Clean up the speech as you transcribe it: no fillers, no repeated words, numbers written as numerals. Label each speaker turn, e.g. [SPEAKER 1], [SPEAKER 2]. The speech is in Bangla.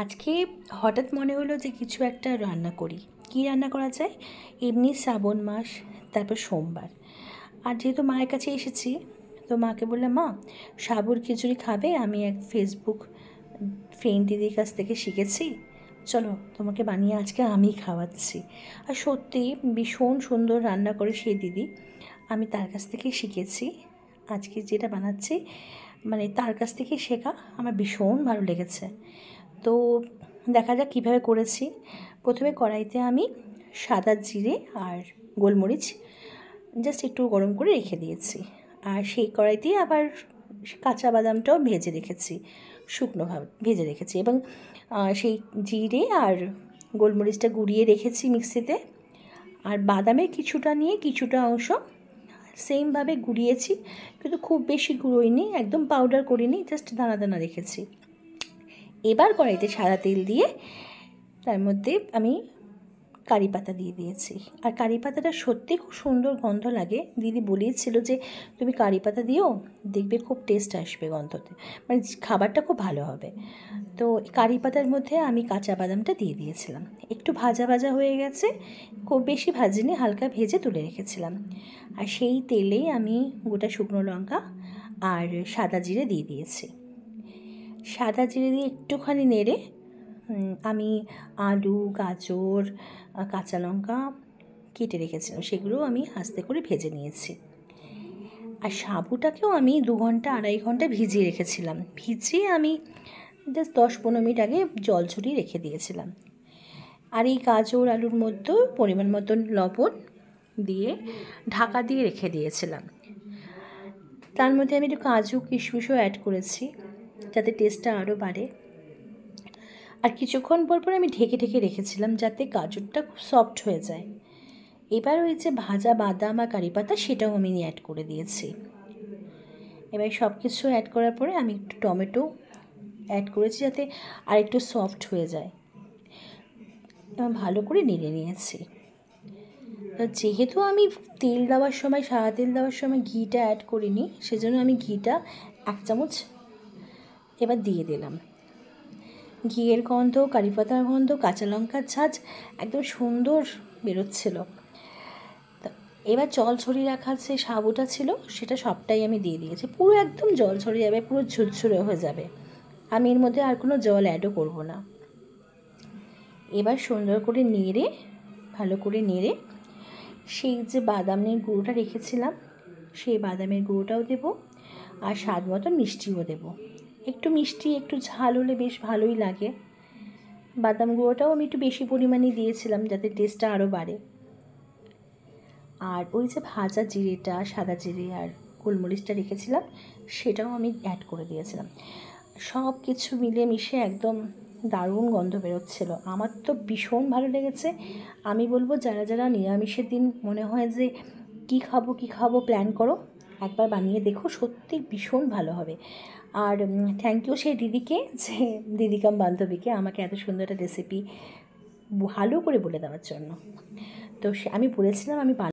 [SPEAKER 1] আজকে হঠাৎ মনে হলো যে কিছু একটা রান্না করি। কী রান্না করা যায়? এমনি শ্রাবণ মাস, তারপর সোমবার। আর যেহেতু মায়ের কাছে এসেছি, তো মাকে বললাম, মা সাবুর খিচুড়ি খাবে? আমি এক ফেসবুক ফ্রেন্ড দিদির কাছ থেকে শিখেছি, চলো তোমাকে বানিয়ে আজকে আমি খাওয়াচ্ছি। আর সত্যি ভীষণ সুন্দর রান্না করে সেই দিদি, আমি তার কাছ থেকে শিখেছি। আজকে যেটা বানাচ্ছি মানে তার কাছ থেকে শেখা, আমার ভীষণ ভালো লেগেছে। তো দেখা যাক কীভাবে করেছি। প্রথমে কড়াইতে আমি সাদা জিরে আর গোলমরিচ জাস্ট একটু গরম করে রেখে দিয়েছি, আর সেই কড়াইতেই আবার কাঁচা বাদামটাও ভেজে রেখেছি, শুকনোভাবে ভেজে রেখেছি, এবং সেই জিরে আর গোলমরিচটা গুঁড়িয়ে রেখেছি মিক্সিতে। আর বাদামের কিছুটা নিয়ে কিছুটা অংশ সেমভাবে গুঁড়িয়েছি, কিন্তু খুব বেশি গুঁড়োইনি, একদম পাউডার করিনি, জাস্ট দানা দানা রেখেছি। এবার কড়াইতে সাদা তেল দিয়ে তার মধ্যে আমি কারি পাতা দিয়ে দিয়েছি। আর কারি পাতাটা সত্যি খুব সুন্দর গন্ধ লাগে। দিদি বলেছিল যে তুমি কারি পাতা দিও, দেখবে খুব টেস্ট আসবে গন্ধতে, মানে খাবারটা খুব ভালো হবে। তো কারি পাতার মধ্যে আমি কাঁচা বাদামটা দিয়ে দিয়েছিলাম। একটু ভাজা ভাজা হয়ে গেছে, খুব বেশি ভাজিনি, হালকা ভেজে তুলে রেখেছিলাম। আর সেই তেলেই আমি গোটা শুকনো লঙ্কা আর সাদা জিরে দিয়ে দিয়েছি। সাদা জিরে দিয়ে একটুখানি নেড়ে আমি আলু, গাজর, কাঁচা লঙ্কা কেটে রেখেছিলাম, সেগুলো আমি আস্তে করে ভেজে নিয়েছি। আর সাবুটাকেও আমি 2 ঘন্টা 2.5 ঘন্টা ভিজিয়ে রেখেছিলাম। ভিজিয়ে আমি জাস্ট 10-15 মিনিট আগে জল ঝরিয়ে রেখে দিয়েছিলাম। আর এই গাজর আলুর মধ্যে পরিমাণ মতন লবণ দিয়ে ঢাকা দিয়ে রেখে দিয়েছিলাম। তার মধ্যে আমি একটু কাজু কিশমিশও অ্যাড করেছি, যাতে টেস্টটা আরও বাড়ে। আর কিছুক্ষণ পর পর আমি ঢেকে ঢেকে রেখেছিলাম, যাতে গাজরটা খুব সফট হয়ে যায়। এবার ওই যে ভাজা বাদাম আর কারি পাতা, সেটাও আমি অ্যাড করে দিয়েছি। এবার সব কিছু অ্যাড করার পরে আমি একটু টমেটো অ্যাড করেছি, যাতে আর একটু সফট হয়ে যায়। ভালো করে নেড়ে নিয়েছি। তো যেহেতু আমি তেল দেওয়ার সময়, সাদা তেল দেওয়ার সময় ঘিটা অ্যাড করিনি, সেজন্য আমি ঘিটা 1 চামচ এবার দিয়ে দিলাম। ঘিয়ের গন্ধ, কারি পাতার গন্ধ, কাঁচা লঙ্কার ঝাঁঝ একদম সুন্দর বেরোচ্ছিল। এবার জল ছড়িয়ে রাখা যে সাবুটা ছিল, সেটা সবটাই আমি দিয়ে দিয়েছি। পুরো একদম জল ছড়িয়ে যাবে, পুরো ঝুরঝুরে হয়ে যাবে। আমি এর মধ্যে আর কোনো জল অ্যাডও করব না। এবার সুন্দর করে নেড়ে, ভালো করে নেড়ে, সেই যে বাদামের গুঁড়োটা রেখেছিলাম, সেই বাদামের গুঁড়োটাও দেব, আর স্বাদ মতো মিষ্টিও দেব। একটু মিষ্টি একটু ঝাল হলে বেশ ভালোই লাগে। বাদাম গুঁড়োটাও আমি একটু বেশি পরিমাণে দিয়েছিলাম, যাতে টেস্টটা আরও বাড়ে। আর ওই যে ভাজা জিরেটা, সাদা জিরে আর গোলমরিচটা রেখেছিলাম, সেটাও আমি অ্যাড করে দিয়েছিলাম। সব কিছু মিলে মিশে একদম দারুণ গন্ধ বেরোচ্ছিলো। আমার তো ভীষণ ভালো লেগেছে। আমি বলবো যারা যারা নিরামিষের দিন মনে হয় যে কী খাবো প্ল্যান করো, একবার বানিয়ে দেখো, সত্যি ভীষণ ভালো হবে। আর থ্যাংক ইউ সেই দিদিকে, যে দিদিকাম বান্ধবীকে, আমাকে এত সুন্দর একটা রেসিপি ভালো করে বলে দেওয়ার জন্য। তো আমি বলেছিলাম আমি